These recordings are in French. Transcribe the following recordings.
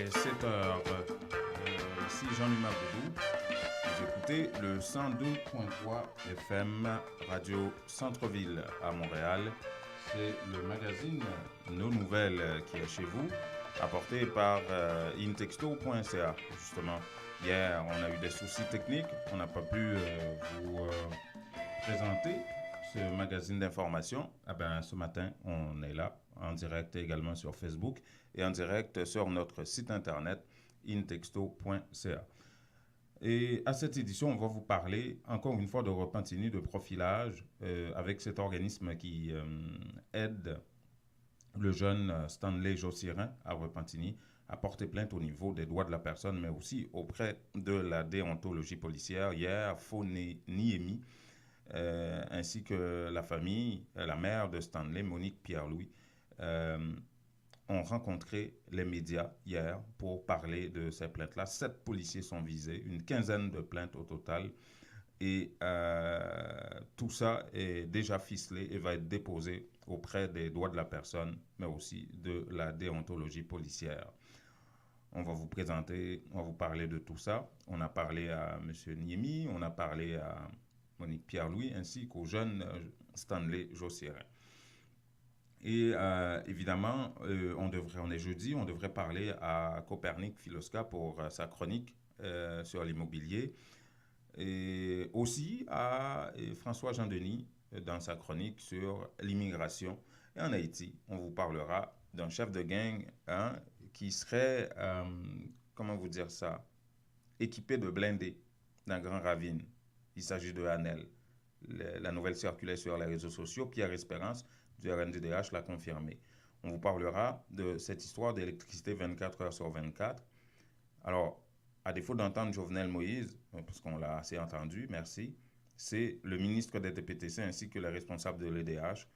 est 7 heures. Ici Jean-Louis Maboudou. Vous écoutez le 102.3 FM Radio Centre-Ville à Montréal. C'est le magazine Nos Nouvelles qui est chez vous, apporté par intexto.ca. Justement, hier, on a eu des soucis techniques. On n'a pas pu vous présenter ce magazine d'information. Ce matin, on est là, en direct également sur Facebook et en direct sur notre site internet intexto.ca. Et à cette édition, on va vous parler encore une fois de Repentigny, de profilage, avec cet organisme qui aide le jeune Stanley Jossirin à Repentigny à porter plainte au niveau des droits de la personne, mais aussi auprès de la déontologie policière. Hier, Foné Niemi, ainsi que la famille, la mère de Stanley, Monique Pierre-Louis, ont rencontré les médias hier pour parler de ces plaintes-là. 7 policiers sont visés, une quinzaine de plaintes au total. Et tout ça est déjà ficelé et va être déposé auprès des droits de la personne, mais aussi de la déontologie policière. On va vous présenter, on va vous parler de tout ça. On a parlé à M. Niemi, on a parlé à Monique Pierre-Louis, ainsi qu'au jeune Stanley Jossirin. Et évidemment, on est jeudi, on devrait parler à Copernic Philoska pour sa chronique sur l'immobilier. Et aussi à François Jean-Denis dans sa chronique sur l'immigration. Et en Haïti, on vous parlera d'un chef de gang qui serait, comment vous dire ça, équipé de blindés d'un grand ravine. Il s'agit de Hanel. La nouvelle circulait sur les réseaux sociaux. Pierre Espérance du RNDDH l'a confirmé. On vous parlera de cette histoire d'électricité 24 heures sur 24. Alors, à défaut d'entendre Jovenel Moïse, parce qu'on l'a assez entendu, merci, c'est le ministre des DPTC ainsi que les responsables de l'EDH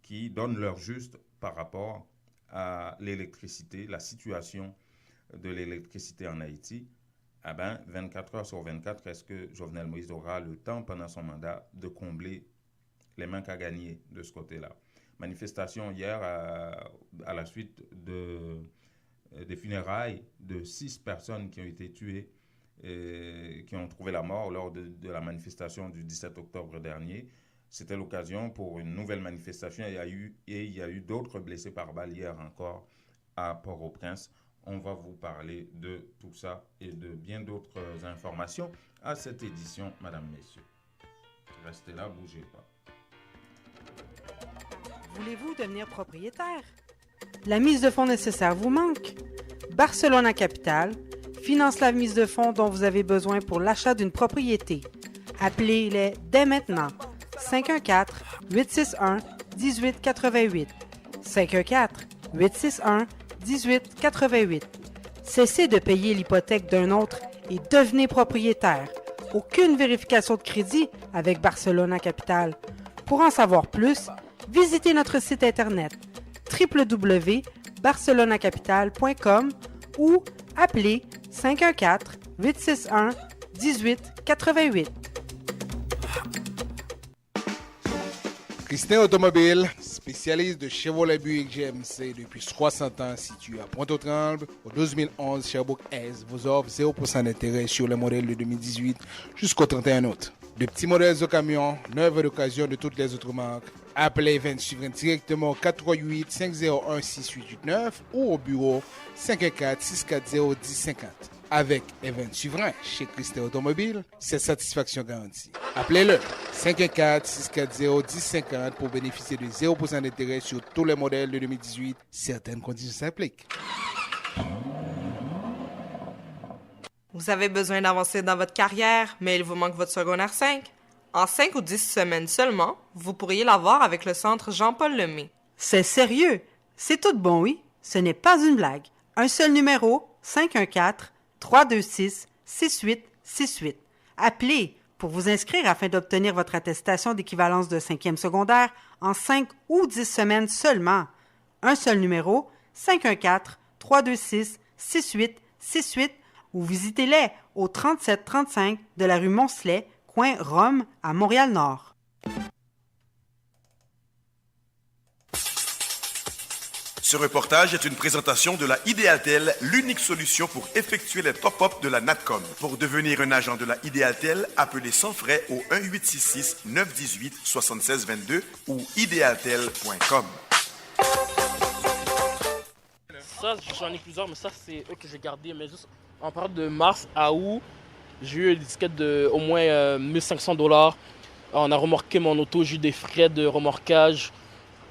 qui donnent leur juste par rapport à l'électricité, la situation de l'électricité en Haïti. 24 heures sur 24, est-ce que Jovenel Moïse aura le temps pendant son mandat de combler les manques à gagner de ce côté-là? Manifestation hier à la suite des funérailles de 6 personnes qui ont été tuées et qui ont trouvé la mort lors de la manifestation du 17 octobre dernier. C'était l'occasion pour une nouvelle manifestation et il y a eu d'autres blessés par balle hier encore à Port-au-Prince. On va vous parler de tout ça et de bien d'autres informations à cette édition, mesdames, messieurs. Restez là, bougez pas. Voulez-vous devenir propriétaire? La mise de fonds nécessaire vous manque? Barcelona Capital finance la mise de fonds dont vous avez besoin pour l'achat d'une propriété. Appelez-les dès maintenant. 514-861-1888. 514-861-1888. Cessez de payer l'hypothèque d'un autre et devenez propriétaire. Aucune vérification de crédit avec Barcelona Capital. Pour en savoir plus, visitez notre site internet www.barcelonacapital.com ou appelez 514-861-1888. Christin Automobile, spécialiste de Chevrolet Buick GMC depuis 60 ans, situé à Pointe-aux-Trembles, au 12011 Sherbrooke-Est, vous offre 0% d'intérêt sur les modèles de 2018 jusqu'au 31 août. De petits modèles de camions, neuves d'occasion de toutes les autres marques. Appelez Event Suivant directement au 438-501-6889 ou au bureau 514-640-1050. Avec Event Suivant chez Christin Automobile, c'est satisfaction garantie. Appelez-le 514-640-1050 pour bénéficier de 0% d'intérêt sur tous les modèles de 2018. Certaines conditions s'appliquent. Vous avez besoin d'avancer dans votre carrière, mais il vous manque votre secondaire 5? En 5 ou 10 semaines seulement, vous pourriez l'avoir avec le centre Jean-Paul Lemay. C'est sérieux? C'est tout bon, oui? Ce n'est pas une blague. Un seul numéro, 514-326-6868. Appelez pour vous inscrire afin d'obtenir votre attestation d'équivalence de 5e secondaire en 5 ou 10 semaines seulement. Un seul numéro, 514-326-6868 ou visitez-les au 3735 de la rue Moncelet, coin Rome, à Montréal-Nord. Ce reportage est une présentation de la Idealtel, l'unique solution pour effectuer les top-up de la Natcom. Pour devenir un agent de la Idealtel, appelez sans frais au 1-866-918-7622 ou idealtel.com. Ça, j'en ai plusieurs, mais ça, c'est eux que j'ai gardés. Mais juste en période de mars à août, j'ai eu des tickets de au moins $1 500. On a remorqué mon auto, j'ai eu des frais de remorquage.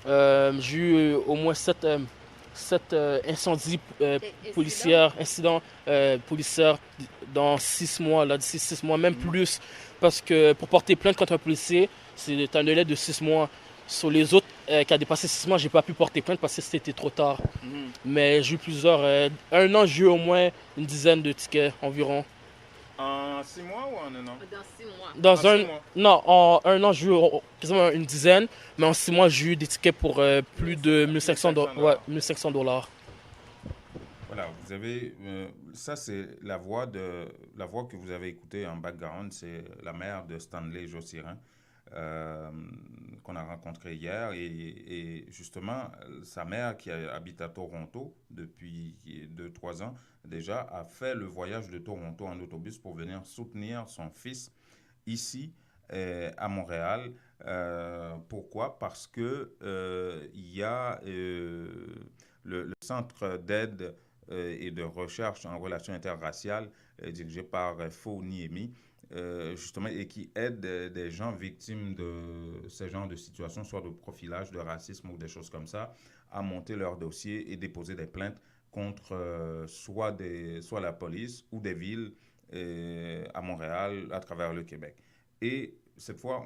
J'ai eu au moins 7 incendies incidents policiers dans 6 mois, là, d'ici 6 mois, même plus. Parce que pour porter plainte contre un policier, c'est un délai de 6 mois. Sur les autres qui a dépassé 6 mois, j'ai pas pu porter plainte parce que c'était trop tard. Mais j'ai eu plusieurs. Un an, j'ai eu au moins une dizaine de tickets environ. En 6 mois ou en un an? Dans 6 mois. Non, en un an, j'ai eu quasiment une dizaine. Mais en 6 mois, j'ai eu des tickets pour plus de $1 500. Ouais, $1 500. Voilà, vous avez ça, c'est la voix que vous avez écoutée en background, c'est la mère de Stanley Jossirin, qu'on a rencontré hier, et justement sa mère qui habite à Toronto depuis 2-3 ans déjà a fait le voyage de Toronto en autobus pour venir soutenir son fils ici à Montréal. Pourquoi? Parce que il y a le centre d'aide et de recherche en relations interraciales dirigé par Fo Niemi, justement, et qui aide des gens victimes de ce genre de situations, soit de profilage, de racisme ou des choses comme ça, à monter leur dossier et déposer des plaintes contre soit la police ou des villes à Montréal, à travers le Québec. Et cette fois,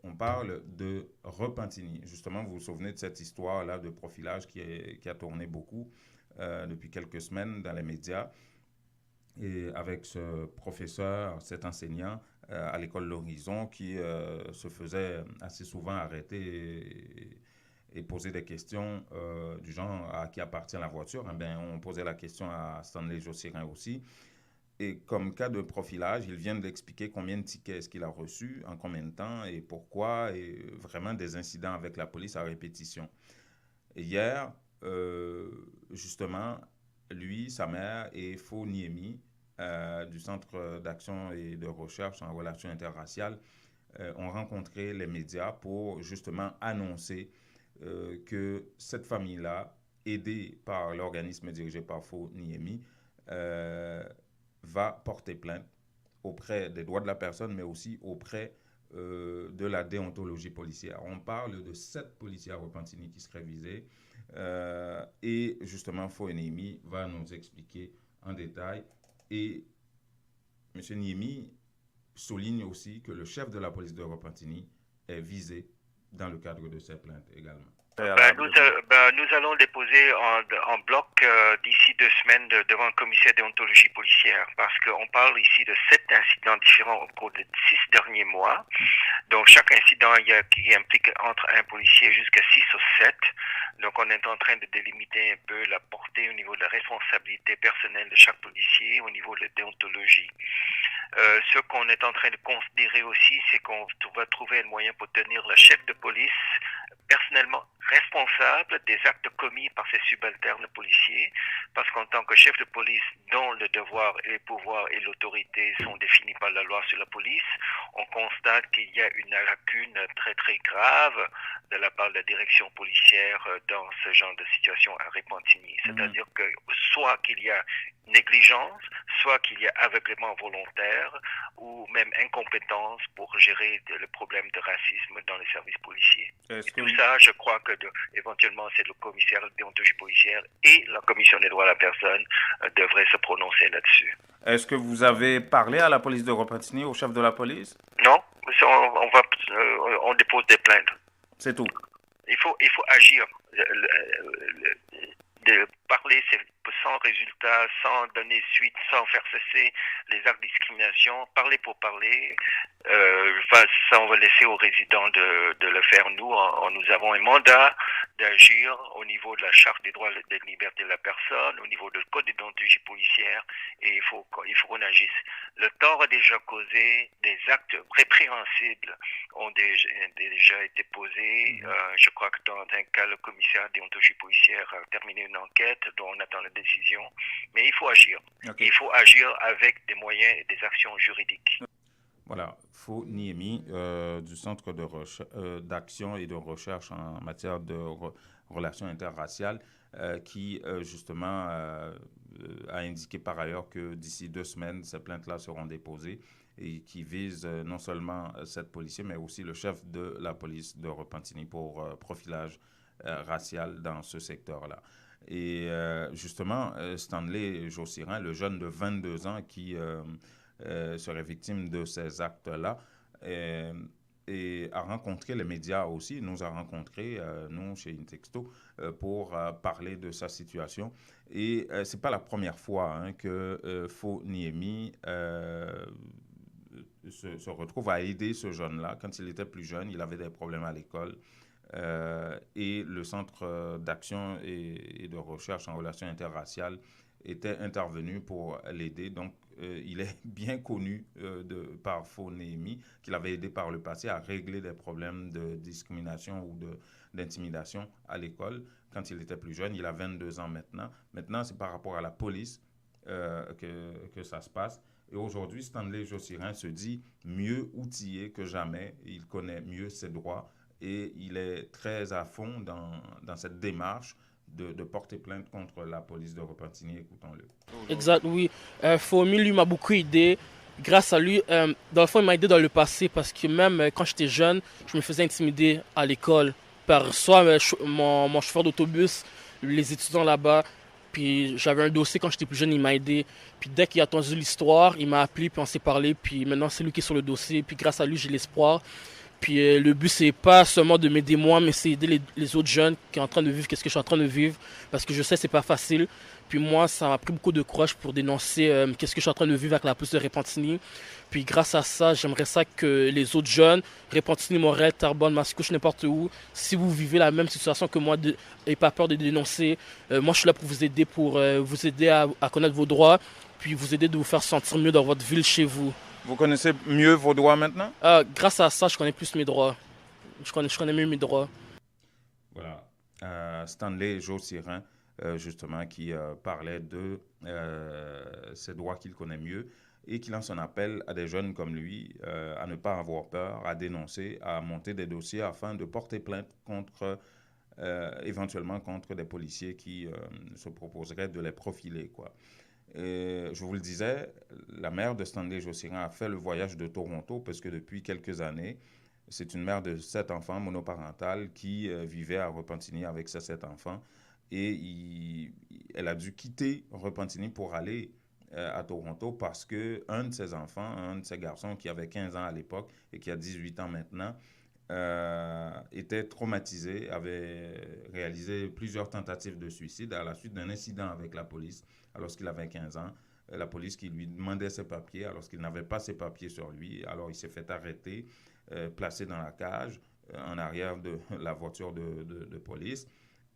on parle de Repentigny. Justement, vous vous souvenez de cette histoire-là de profilage qui a tourné beaucoup depuis quelques semaines dans les médias, et avec ce professeur, cet enseignant à l'école L'Horizon qui se faisait assez souvent arrêter et poser des questions du genre à qui appartient la voiture. Eh bien, on posait la question à Stanley Jossirin aussi. Et comme cas de profilage, il vient d'expliquer combien de tickets est-ce qu'il a reçus, en combien de temps et pourquoi, et vraiment des incidents avec la police à répétition. Et hier, justement, lui, sa mère et Fo Niemi du Centre d'action et de recherche en relations interraciales ont rencontré les médias pour justement annoncer que cette famille-là, aidée par l'organisme dirigé par Fo Niemi, va porter plainte auprès des droits de la personne, mais aussi auprès de la déontologie policière. On parle de 7 policiers à Repentigny qui seraient visés. Et justement, Fo Niemi va nous expliquer en détail. Et M. Niemi souligne aussi que le chef de la police de Repentigny est visé dans le cadre de ces plaintes également. Nous allons déposer en bloc d'ici 2 semaines devant le commissaire déontologie policière, parce qu'on parle ici de 7 incidents différents au cours des 6 derniers mois. Donc chaque incident qui implique entre un policier jusqu'à 6 ou 7. Donc on est en train de délimiter un peu la portée au niveau de la responsabilité personnelle de chaque policier, au niveau de la déontologie. Ce qu'on est en train de considérer aussi, c'est qu'on va trouver un moyen pour tenir le chef de police personnellement responsable des actes commis par ses subalternes policiers, parce qu'en tant que chef de police dont le devoir et les pouvoirs et l'autorité sont définis par la loi sur la police, on constate qu'il y a une lacune très très grave de la part de la direction policière dans ce genre de situation à Repentigny. C'est-à-dire que soit qu'il y a négligence, soit qu'il y a aveuglement volontaire ou même incompétence pour gérer le problème de racisme dans les services policiers. Tout ça, je crois que éventuellement, c'est le commissaire de déontologie policière et la commission des droits de la personne devraient se prononcer là-dessus. Est-ce que vous avez parlé à la police de Repentigny, au chef de la police? Non, on dépose des plaintes. C'est tout. Il faut agir. De parler, c'est sans résultat, sans donner suite, sans faire cesser les actes de discrimination, parler pour parler. Ça, on va laisser aux résidents de le faire. Nous avons un mandat d'agir au niveau de la Charte des droits et des libertés de la personne, au niveau du code de déontologie policière, et il faut qu'on agisse. Le tort a déjà causé, des actes répréhensibles ont déjà été posés. Je crois que dans un cas, le commissaire de déontologie policière a terminé une enquête dont on attend la décision. Mais il faut agir. Okay. Il faut agir avec des moyens et des actions juridiques. Voilà, Fo Niemi du Centre d'action et de recherche en matière de relations interraciales qui justement a indiqué par ailleurs que d'ici 2 semaines, ces plaintes-là seront déposées et qui visent non seulement 7 policiers, mais aussi le chef de la police de Repentigny pour profilage racial dans ce secteur-là. Et justement, Stanley Jossirin, le jeune de 22 ans qui serait victime de ces actes-là, et a rencontré les médias aussi, nous a rencontrés, nous, chez Intexto, pour parler de sa situation. Et ce n'est pas la première fois que Fo Niemi se retrouve à aider ce jeune-là. Quand il était plus jeune, il avait des problèmes à l'école. Et le Centre d'action et de recherche en relations interraciales était intervenu pour l'aider. Donc, il est bien connu par Fo Niemi, qu'il avait aidé par le passé à régler des problèmes de discrimination ou d'intimidation à l'école. Quand il était plus jeune, il a 22 ans maintenant. Maintenant, c'est par rapport à la police que ça se passe. Et aujourd'hui, Stanley Jossirin se dit mieux outillé que jamais. Il connaît mieux ses droits et il est très à fond dans cette démarche de porter plainte contre la police de Repentigny. Écoutons-le. Exact, oui. Fomi, lui, m'a beaucoup aidé. Grâce à lui, dans le fond, il m'a aidé dans le passé parce que même quand j'étais jeune, je me faisais intimider à l'école par soit mon chauffeur d'autobus, les étudiants là-bas. Puis j'avais un dossier quand j'étais plus jeune, il m'a aidé. Puis dès qu'il a entendu l'histoire, il m'a appelé, puis on s'est parlé. Puis maintenant, c'est lui qui est sur le dossier. Puis grâce à lui, j'ai l'espoir. Puis le but, c'est pas seulement de m'aider moi, mais c'est aider les autres jeunes qui sont en train de vivre qu'est-ce que je suis en train de vivre. Parce que je sais que c'est pas facile. Puis moi, ça m'a pris beaucoup de courage pour dénoncer qu'est-ce que je suis en train de vivre avec la police de Repentigny. Puis grâce à ça, j'aimerais ça que les autres jeunes, Repentigny, Montréal, Terrebonne, Mascouche, n'importe où, si vous vivez la même situation que moi, n'ayez pas peur de dénoncer. Moi, je suis là pour vous aider à connaître vos droits, puis vous aider de vous faire sentir mieux dans votre ville, chez vous. Vous connaissez mieux vos droits maintenant? Grâce à ça, je connais plus mes droits. Je connais mieux mes droits. Voilà. Stanley Jossirin, justement, qui parlait de ces droits qu'il connaît mieux et qui lance un appel à des jeunes comme lui à ne pas avoir peur, à dénoncer, à monter des dossiers afin de porter plainte éventuellement contre des policiers qui se proposeraient de les profiler, quoi. Et je vous le disais, la mère de Stanley Jossirin a fait le voyage de Toronto parce que depuis quelques années, c'est une mère de 7 enfants monoparentales qui vivait à Repentigny avec ses 7 enfants. Et elle a dû quitter Repentigny pour aller à Toronto parce qu'un de ses enfants, un de ses garçons qui avait 15 ans à l'époque et qui a 18 ans maintenant, était traumatisé, avait réalisé plusieurs tentatives de suicide à la suite d'un incident avec la police lorsqu'il avait 15 ans. La police qui lui demandait ses papiers alors qu'il n'avait pas ses papiers sur lui. Alors il s'est fait arrêter, placé dans la cage en arrière de la voiture de police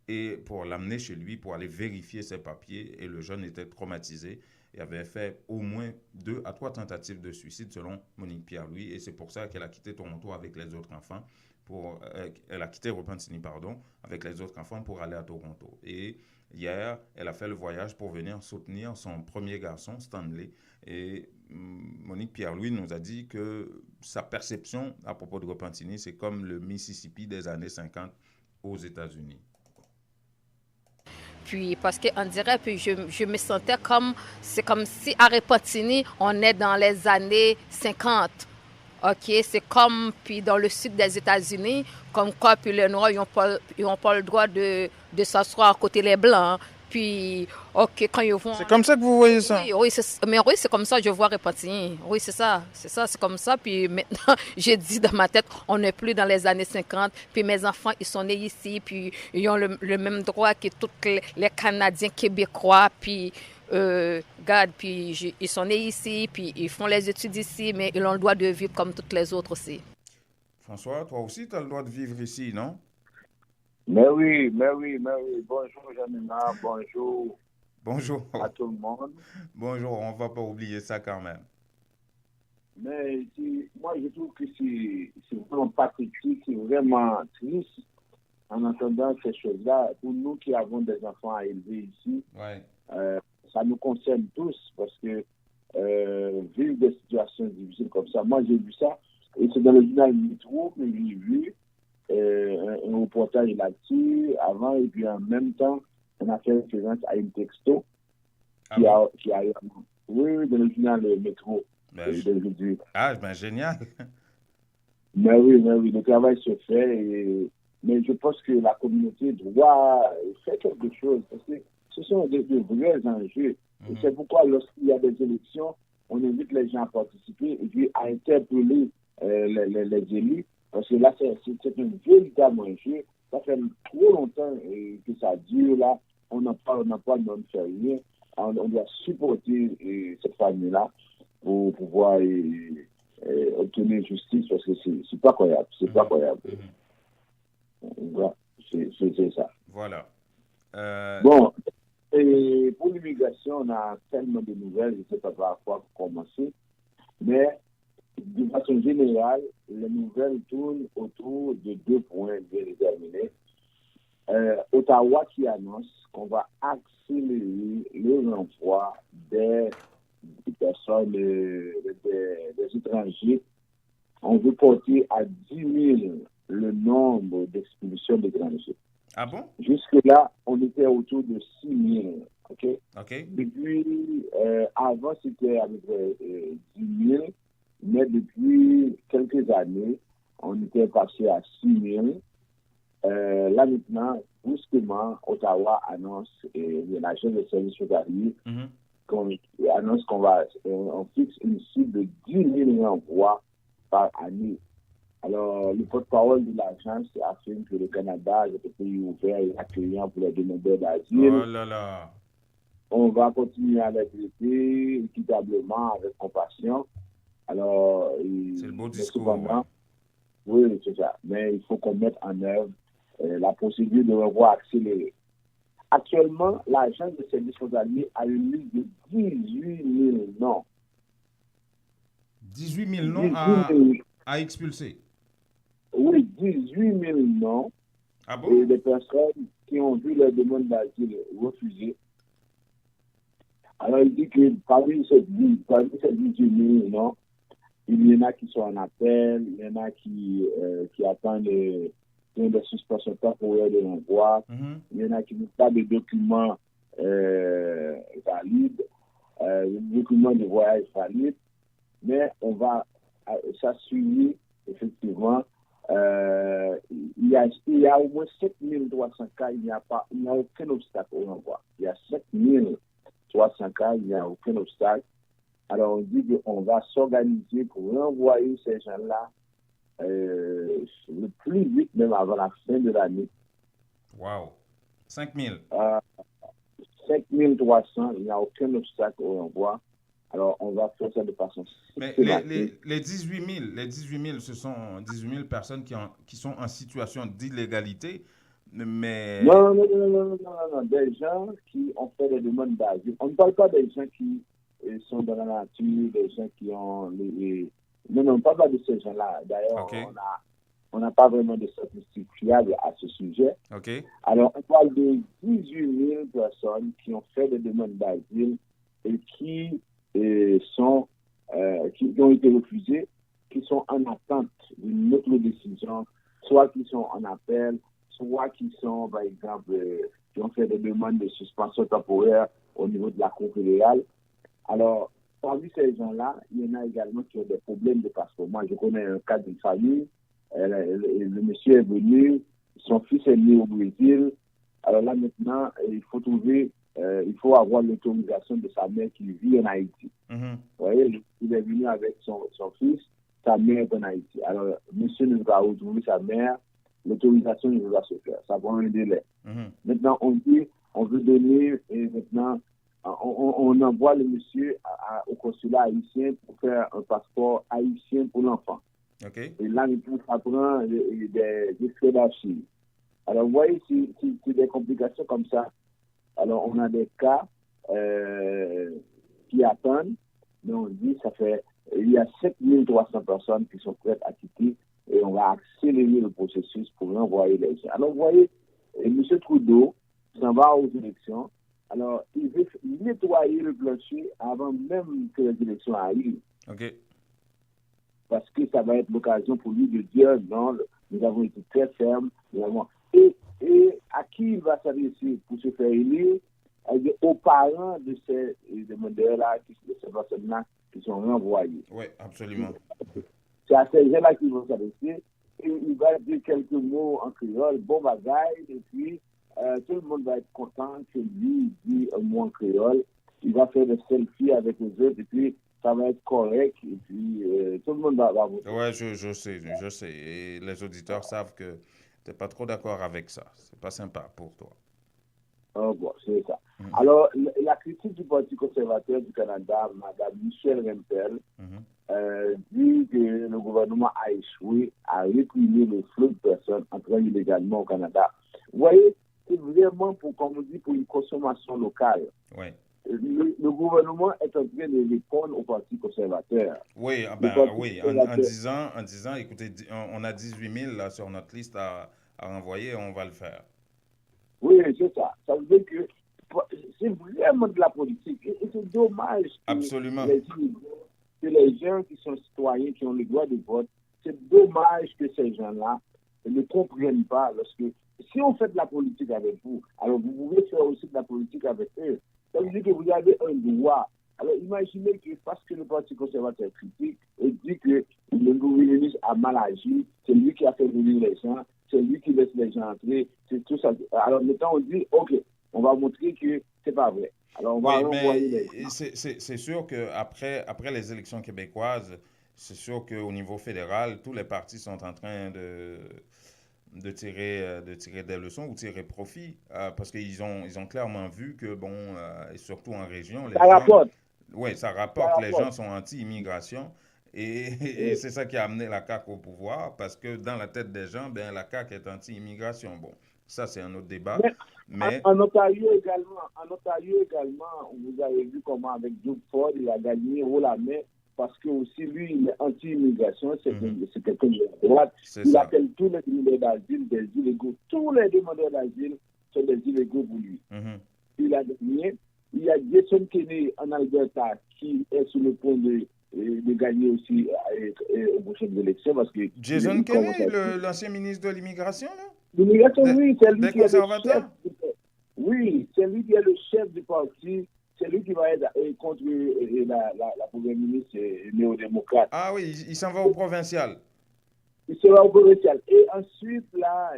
et pour l'amener chez lui pour aller vérifier ses papiers. Et le jeune était traumatisé et avait fait au moins 2 à 3 tentatives de suicide selon Monique Pierre-Louis. Et c'est pour ça qu'elle a quitté Toronto avec les autres enfants. Elle a quitté Repentigny, avec les autres enfants pour aller à Toronto. Et hier, elle a fait le voyage pour venir soutenir son premier garçon, Stanley. Et Monique Pierre-Louis nous a dit que sa perception à propos de Repentigny, c'est comme le Mississippi des années 50 aux États-Unis. Puis parce qu'on dirait, puis je me sentais c'est comme si à Repentigny, on est dans les années 50. OK, c'est comme puis dans le sud des États-Unis, comme quoi puis les Noirs, ils n'ont pas le droit de s'asseoir à côté des Blancs. Puis, OK, quand ils vont... C'est comme ça que vous voyez ça? Oui, c'est comme ça que je vois Repentigny. Oui, c'est ça, c'est comme ça. Puis maintenant, j'ai dit dans ma tête, on n'est plus dans les années 50. Puis mes enfants, ils sont nés ici, puis ils ont le même droit que tous les Canadiens québécois. Puis, regarde, puis ils sont nés ici, puis ils font les études ici, mais ils ont le droit de vivre comme toutes les autres aussi. François, toi aussi, tu as le droit de vivre ici, non? Mais oui. Bonjour, Janina. Bonjour Bonjour. à tout le monde. Bonjour, on va pas oublier ça quand même. Mais moi, je trouve que c'est vraiment pathétique, c'est vraiment triste en entendant ces choses-là. Pour nous qui avons des enfants à élever ici, Ouais. ça nous concerne tous parce que vivre des situations difficiles comme ça, moi j'ai vu ça, et c'est dans le journal Métro que j'ai vu un reportage là-dessus avant, et puis en même temps, on a fait référence à une texto qui a oui, dans le journal Métro. Génial. Mais oui, le travail se fait, mais je pense que la communauté doit faire quelque chose, parce que ce sont des vrais enjeux. Et c'est pourquoi lorsqu'il y a des élections, on invite les gens à participer et puis à interpeller les élus, parce que là, c'est un véritable enjeu. Ça fait trop longtemps que ça dure, là. On n'a pas le nom de faire rien. On doit supporter cette famille-là pour pouvoir obtenir justice, parce que c'est pas croyable. C'est pas croyable. Voilà, c'est ça. Voilà. Bon, et pour l'immigration, on a tellement de nouvelles, je ne sais pas par quoi commencer, mais de façon générale, les nouvelles tournent autour de 2 points bien déterminés. Ottawa qui annonce qu'on va accélérer le renvoi des personnes, des étrangers. On veut porter à 10 000 le nombre d'expulsions d'étrangers. Ah bon? Jusque-là, on était autour de 6 000. OK? Depuis, avant, c'était à peu près 10 000, mais depuis quelques années, on était passé à 6 000. Là, maintenant, brusquement, Ottawa annonce, et l'agence de services frontaliers qu'on annonce on fixe une cible de 10 000 renvois par année. Alors, le porte-parole de l'agence affirme que le Canada est un pays ouvert et accueillant pour les demandeurs d'asile. Oh là là! On va continuer à les traiter équitablement, avec compassion. Alors, c'est le beau discours. Oui, c'est ça. Mais il faut qu'on mette en œuvre la procédure de renvoi accéléré. Actuellement, l'agence de services frontaliers a une liste de 18 000 noms. 18 000 noms à expulser? Oui, 18 000 noms. Ah bon? Et des personnes qui ont vu leur demande d'asile refusée. Alors, il dit que parmi ces 18 000 noms, il y en a qui sont en appel, il y en a qui attendent des suspensions temporaires de renvoi, il y en a qui n'ont pas de documents valides, documents de voyage valides, mais on va s'assurer, effectivement, il y a au moins 7300 cas, il n'y a aucun obstacle au renvoi. Il y a 7300 cas, il n'y a aucun obstacle. Alors, on dit qu'on va s'organiser pour renvoyer ces gens-là le plus vite, même avant la fin de l'année. Wow! 5 000. 5300, il n'y a aucun obstacle au renvoi. Alors, on va faire ça de façon systématique. Mais les 18 000, ce sont 18 000 personnes qui sont en situation d'illégalité, mais... Non. Des gens qui ont fait des demandes d'asile. On ne parle pas des gens qui sont dans la nature, des gens qui ont... Non, on ne parle pas de ces gens-là. D'ailleurs, on n'a pas vraiment de statistiques fiables à ce sujet. Alors, on parle de 18 000 personnes qui ont fait des demandes d'asile et qui ont été refusées, qui sont en attente d'une autre décision, soit qui sont en appel, soit qui sont, par exemple, qui ont fait des demandes de suspension temporaire au niveau de la Cour fédérale. Alors, parmi ces gens-là, il y en a également qui ont des problèmes de passeport. Moi, je connais un cas d'une famille, le monsieur est venu, son fils est né au Brésil. Alors là, maintenant, il faut trouver il faut avoir l'autorisation de sa mère qui vit en Haïti. Vous voyez, il est venu avec son fils, sa mère est en Haïti. Alors, monsieur ne va retrouver sa mère, l'autorisation ne va se faire. Ça prend un délai. Maintenant, on dit, on veut donner, et maintenant, on envoie le monsieur au consulat haïtien pour faire un passeport haïtien pour l'enfant. Et là, ça prend des frais d'archives. Alors, vous voyez, c'est des complications comme ça. Alors, on a des cas qui attendent, mais on dit il y a 7300 personnes qui sont prêtes à quitter et on va accélérer le processus pour renvoyer les gens. Alors, vous voyez, M. Trudeau s'en va aux élections. Alors, il veut nettoyer le plancher avant même que les élections arrivent. Parce que ça va être l'occasion pour lui de dire non, nous avons été très fermes. Et à qui il va s'adresser pour se faire élire? Aux parents de ces demandeurs-là, de ces personnes-là qui sont renvoyées. Oui, absolument. C'est à ces gens-là qu'ils vont s'adresser. Et il va dire quelques mots en créole, bon bagaille, et puis tout le monde va être content que lui dit un mot en créole. Il va faire des selfies avec les autres, et puis ça va être correct, et puis tout le monde va voter. Oui, je sais. Et les auditeurs savent que tu n'es pas trop d'accord avec ça. C'est pas sympa pour toi. Bon, c'est ça. Alors, la critique du Parti conservateur du Canada, Mme Michelle Rempel, dit que le gouvernement a échoué à réprimer le flot de personnes entrant illégalement au Canada. Vous voyez, c'est vraiment comme on dit, pour une consommation locale. Oui. Le gouvernement est en train de répondre au Parti conservateur. Oui, en disant, écoutez, on a 18 000 là, sur notre liste à renvoyer, on va le faire. Oui, c'est ça. Ça veut dire que c'est vraiment de la politique. Et c'est dommage que les gens qui sont citoyens, qui ont le droit de vote, c'est dommage que ces gens-là ne comprennent pas. Lorsque, si on fait de la politique avec vous, alors vous pouvez faire aussi de la politique avec eux. Ça veut dire que vous avez un droit. Alors imaginez que parce que le Parti conservateur critique et dit que le gouvernement a mal agi, c'est lui qui a fait venir les gens, c'est lui qui laisse les gens entrer, c'est tout ça. Alors maintenant on dit, ok, on va montrer que c'est pas vrai. Alors on va renvoyer les gens. C'est sûr qu'après les élections québécoises, c'est sûr qu'au niveau fédéral, tous les partis sont en train de tirer des leçons ou tirer profit parce qu'ils ont clairement vu que, et surtout en région, les gens... Oui, ça rapporte. Les gens sont anti-immigration. Et c'est ça qui a amené la CAQ au pouvoir, parce que dans la tête des gens, la CAQ est anti-immigration. Bon, ça, c'est un autre débat. Mais en Ontario également, vous avez vu comment avec Doug Ford, il a gagné haut la main, parce que aussi, lui, il est anti-immigration, c'est quelqu'un de droite. Il appelle tous les demandeurs d'asile des illégaux. Tous les demandeurs d'asile sont des illégaux pour lui. Il a gagné. Il y a Jason Kenney en Alberta qui est sur le point de gagner aussi aux prochaines élections. Parce que Jason Kenney, l'ancien ministre de l'immigration, là? L'immigration, oui, c'est lui qui est le chef. Oui, c'est lui qui est le chef du parti. C'est lui qui va être contre la première ministre néo-démocrate. Ah oui, il s'en va au provincial. Il sera au provincial. Et ensuite, là,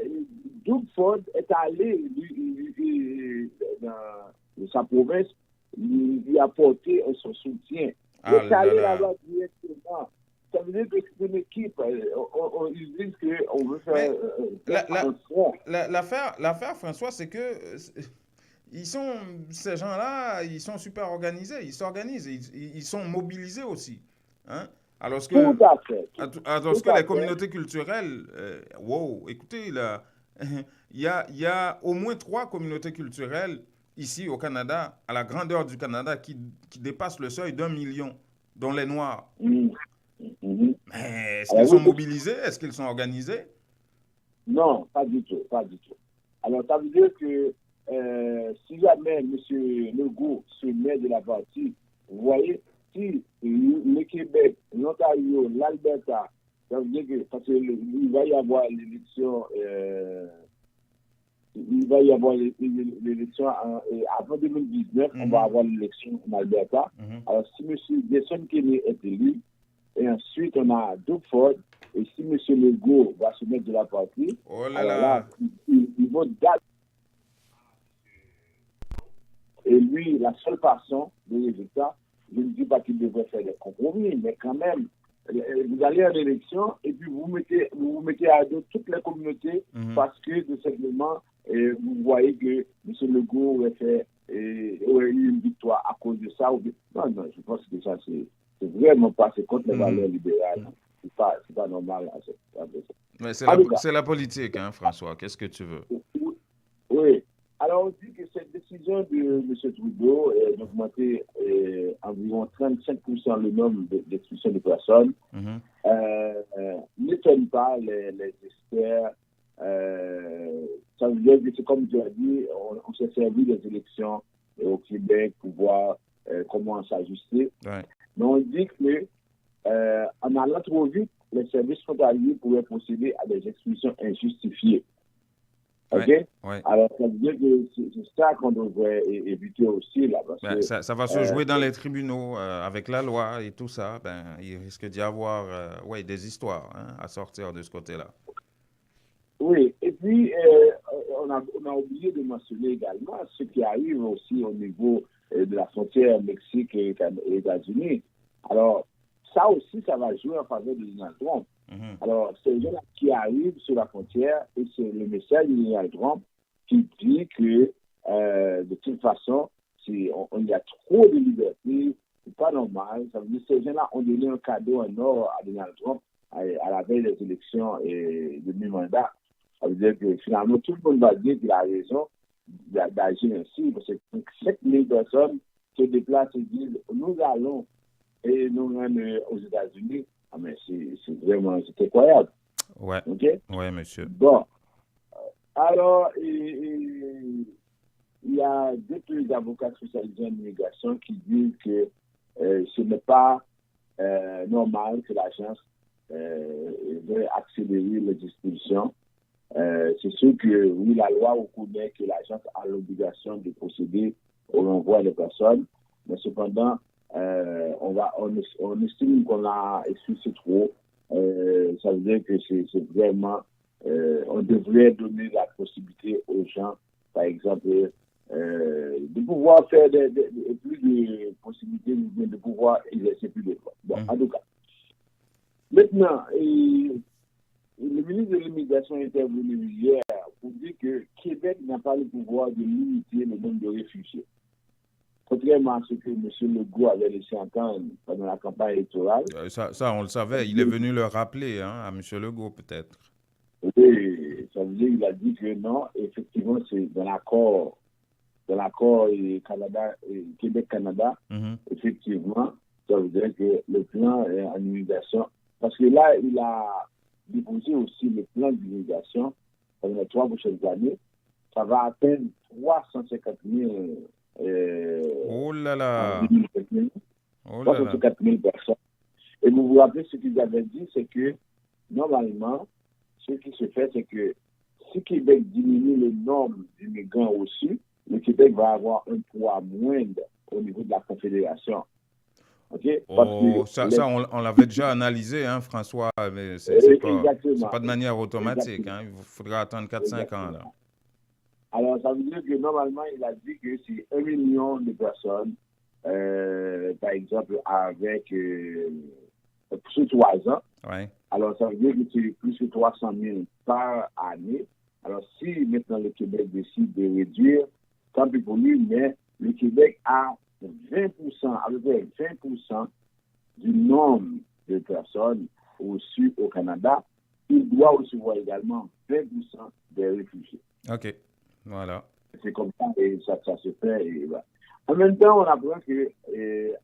Doug Ford est allé dans sa province, lui apporter son soutien. Il est allé là-bas directement. Ça veut dire que c'est une équipe. Ils disent qu'on veut faire un front. L'affaire, François, c'est que ces gens-là, ils sont super organisés. Ils s'organisent. Ils sont mobilisés aussi. Hein? Alors que les communautés culturelles, écoutez, là, il y a au moins 3 communautés culturelles ici au Canada, à la grandeur du Canada, qui dépassent le seuil d'1 million, dont les Noirs. Mais est-ce qu'ils sont mobilisés? Est-ce qu'ils sont organisés? Non, pas du tout. Alors, ça veut dire que si jamais M. Legault se met de la partie, vous voyez, si le Québec, l'Ontario, l'Alberta, ça veut dire que, parce qu'il va y avoir l'élection, avant 2019, on va avoir l'élection en Alberta. Alors, si M. Jason Kenney est élu, et ensuite on a Doug Ford, et si M. Legault va se mettre de la partie, alors là, il va Et lui, la seule façon de résultat, je ne dis pas qu'il devrait faire des compromis, mais quand même, vous allez en élection et puis vous vous mettez à dos toutes les communautés parce que tout simplement, vous voyez que M. Legault aurait eu une victoire à cause de ça. Non, je pense que ça, c'est vraiment pas, c'est contre les valeurs libérales. C'est pas normal. Mais c'est la politique, hein, François. Qu'est-ce que tu veux? Oui. Alors, on dit que cette décision de M. Trudeau d'augmenter environ 35% le nombre d'expulsions de personnes n'étonne pas les experts. Ça veut dire que c'est comme tu as dit, on s'est servi des élections au Québec pour voir comment s'ajuster. Ouais. Mais on dit que en allant trop vite, les services frontaliers pourraient procéder à des expulsions injustifiées. OK? Ouais. Alors, ça veut dire que c'est ça qu'on devrait éviter aussi. Là, parce que, ça va se jouer dans les tribunaux avec la loi et tout ça. Il risque d'y avoir des histoires à sortir de ce côté-là. Oui, et puis on a oublié de mentionner également ce qui arrive aussi au niveau de la frontière Mexique et États-Unis. Alors, ça aussi, ça va jouer en faveur de Donald Trump. Alors, c'est les gens qui arrivent sur la frontière et c'est le message de Donald Trump qui dit que de toute façon, il y a trop de liberté, c'est pas normal. Ça veut dire que ces gens-là ont donné un cadeau en or à Donald Trump à la veille des élections de mi-mandat. Ça veut dire que finalement, tout le monde va dire qu'il a raison d'agir ainsi, parce que 7 000 personnes se déplacent et disent nous allons et nous même aux États-Unis. Ah, mais c'est vraiment incroyable. Ouais. OK? Ouais, monsieur. Bon. Alors, il y a deux avocats spécialisés en immigration qui disent que ce n'est pas normal que l'agence veuille accélérer les dispositions. C'est sûr que, oui, la loi reconnaît que l'agence a l'obligation de procéder au renvoi des personnes, mais cependant, on estime qu'on a expulsé trop. Ça veut dire que c'est vraiment, on devrait donner la possibilité aux gens, par exemple, de pouvoir faire plus de possibilités, de pouvoir exercer plus de droits. Bon, en tout cas. Maintenant, le ministre de l'Immigration est intervenu hier pour dire que Québec n'a pas le pouvoir de limiter le nombre de réfugiés. Contrairement à ce que M. Legault avait laissé entendre pendant la campagne électorale. Ça, on le savait. Il est venu le rappeler à M. Legault, peut-être. Oui, ça veut dire qu'il a dit que non, effectivement, c'est dans l'accord Québec-Canada, effectivement, ça veut dire que le plan en immigration, parce que là, il a déposé aussi le plan d'immigration pendant les 3 prochaines années, ça va atteindre 350 000 oh là là! 350 000 personnes. Et vous vous rappelez ce qu'ils avaient dit, c'est que normalement, ce qui se fait, c'est que si Québec diminue le nombre d'immigrants reçus, le Québec va avoir un poids moindre au niveau de la Confédération. Okay? On l'avait déjà analysé, hein, François, mais c'est pas de manière automatique. Hein, il faudra attendre 4-5 ans. Là. Alors, ça veut dire que normalement, il a dit que c'est 1 million de personnes, par exemple, avec sur 3 ans. Ouais. Alors, ça veut dire que c'est plus que 300 000 par année. Alors, si maintenant le Québec décide de réduire, tant pis pour lui, mais le Québec a 20%, à peu près 20% du nombre de personnes reçues au Canada. Il doit recevoir également 20% des réfugiés. OK. Voilà. C'est comme ça et ça se fait. Et voilà. En même temps, on apprend que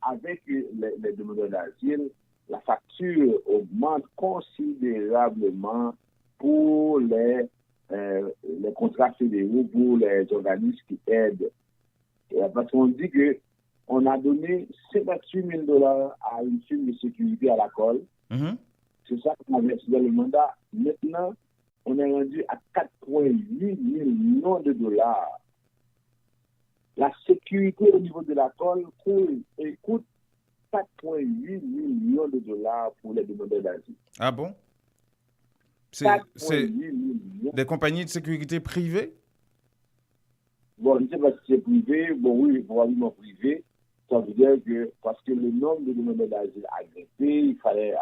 avec les demandeurs d'asile, la facture augmente considérablement pour les contrats fédéraux, pour les organismes qui aident. Parce qu'on dit qu'on a donné 58 000 $ à une firme de sécurité à la colle. C'est ça qu'on avait dans le mandat. Maintenant, on est rendu à 4,8 millions de dollars. La sécurité au niveau de la colle coûte 4,8 millions de dollars pour les demandeurs d'asile. Ah bon? C'est des compagnies de sécurité privées? bon, je ne sais pas si c'est privé, bon oui, probablement privé. Ça veut dire que, parce que le nombre de demandeurs d'asile a grimpé, il fallait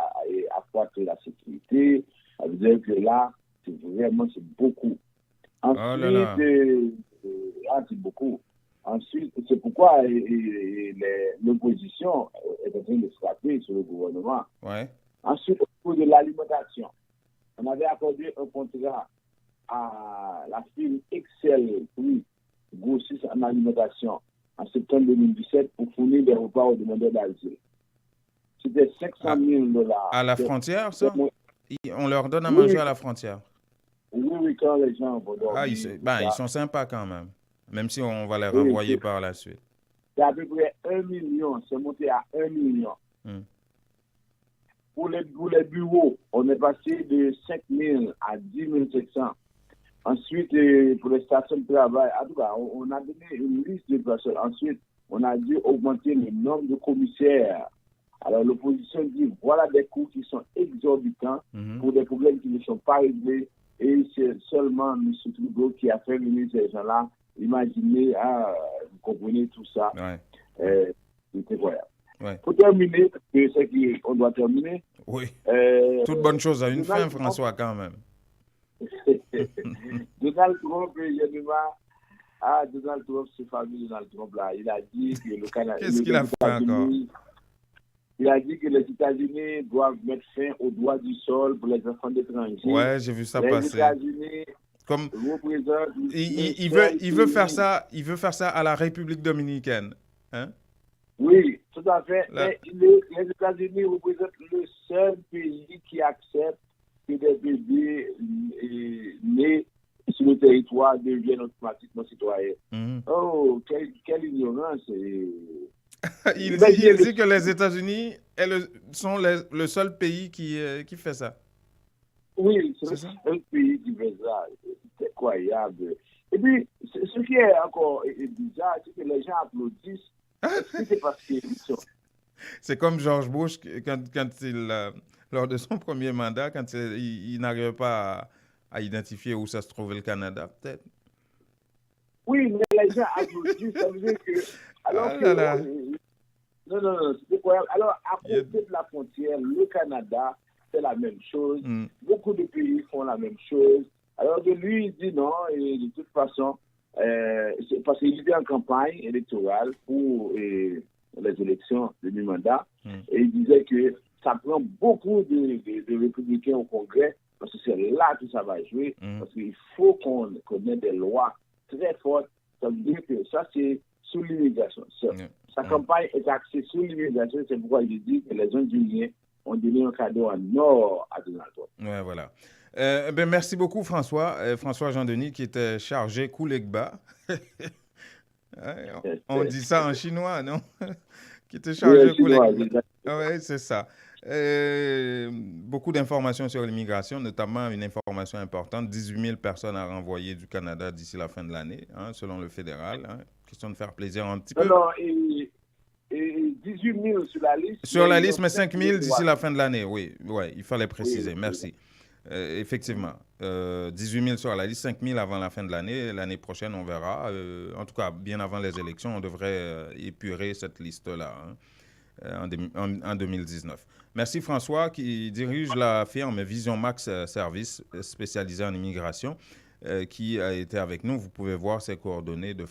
accroître la sécurité. Ça veut dire que là, c'est beaucoup. Ensuite, c'est beaucoup. Ensuite, c'est pourquoi l'opposition est en train de frapper sur le gouvernement. Ouais. Ensuite, au niveau de l'alimentation, on avait accordé un contrat à la firme Excel, oui, grossiste en alimentation, en septembre 2017 pour fournir des repas aux demandeurs d'asile. C'était $500,000. À la frontière, ça? On leur donne à manger à la frontière. Oui, quand les gens vont dormir. Ils sont sympas quand même si on va les renvoyer par la suite. C'est à peu près 1 million, c'est monté à 1 million. Pour les bureaux, on est passé de 5 000 à 10 700. Ensuite, pour les stations de travail, en tout cas, on a donné une liste de personnes. Ensuite, on a dû augmenter le nombre de commissaires. Alors, l'opposition dit, voilà des coûts qui sont exorbitants pour des problèmes qui ne sont pas réglés. Et c'est seulement M. Trudeau qui a fait venir ces gens-là. Imaginez, vous comprenez tout ça. C'est incroyable. Ouais. Pour terminer, parce que c'est qu'on doit terminer. Oui. Toute bonne chose a une fin, François, quand même. Donald Trump, Donald Trump, ce fameux Donald Trump là, il a dit que le Canada. Qu'est-ce qu'il a fait encore? Il a dit que les États-Unis doivent mettre fin aux droits du sol pour les enfants d'étrangers. Ouais, j'ai vu ça passer. Les États-Unis comme représentent. Il veut faire ça. Il veut faire ça à la République dominicaine, hein? Oui, tout à fait. Mais les États-Unis représentent le seul pays qui accepte que des bébés nés sur le territoire deviennent automatiquement citoyens. Oh, quelle ignorance! Il dit que les États-Unis sont le seul pays qui fait ça. Oui, c'est le seul pays qui fait ça. C'est incroyable. Et puis, ce qui est encore bizarre, c'est que les gens applaudissent. Est-ce que c'est parce qu'ils sont... C'est comme George Bush, quand il, lors de son premier mandat, quand il n'arrivait pas à identifier où ça se trouvait le Canada, peut-être. Oui, mais les gens applaudissent, ça veut dire que... Alors non, c'est incroyable. Alors, à côté de la frontière, le Canada, c'est la même chose. Beaucoup de pays font la même chose. Alors, lui, il dit non, et de toute façon, c'est parce qu'il était en campagne électorale pour les élections de mi-mandat, et il disait que ça prend beaucoup de républicains au Congrès, parce que c'est là que ça va jouer, parce qu'il faut qu'on ait des lois très fortes. Ça veut dire que ça, c'est sous l'immigration. Sa campagne est axée sur l'immigration, c'est pourquoi il dit que les Indiens ont donné un cadeau en or à Donald Trump. Ouais, voilà. Merci beaucoup, François. François Jean-Denis, qui était chargé Koulegba. On dit ça en chinois, non? Qui était chargé Koulegba. Oui, c'est ça. Beaucoup d'informations sur l'immigration, notamment une information importante. 18 000 personnes à renvoyer du Canada d'ici la fin de l'année, selon le fédéral. Question de faire plaisir un petit peu. Non, et 18 000 sur la liste. Sur la liste, mais 5 000 d'ici la fin de l'année, oui, il fallait préciser. Oui, merci. Effectivement, 18 000 sur la liste, 5 000 avant la fin de l'année. L'année prochaine, on verra. En tout cas, bien avant les élections, on devrait épurer cette liste-là en 2019. Merci François, qui dirige la firme Vision Max Service spécialisée en immigration, qui a été avec nous. Vous pouvez voir les coordonnées de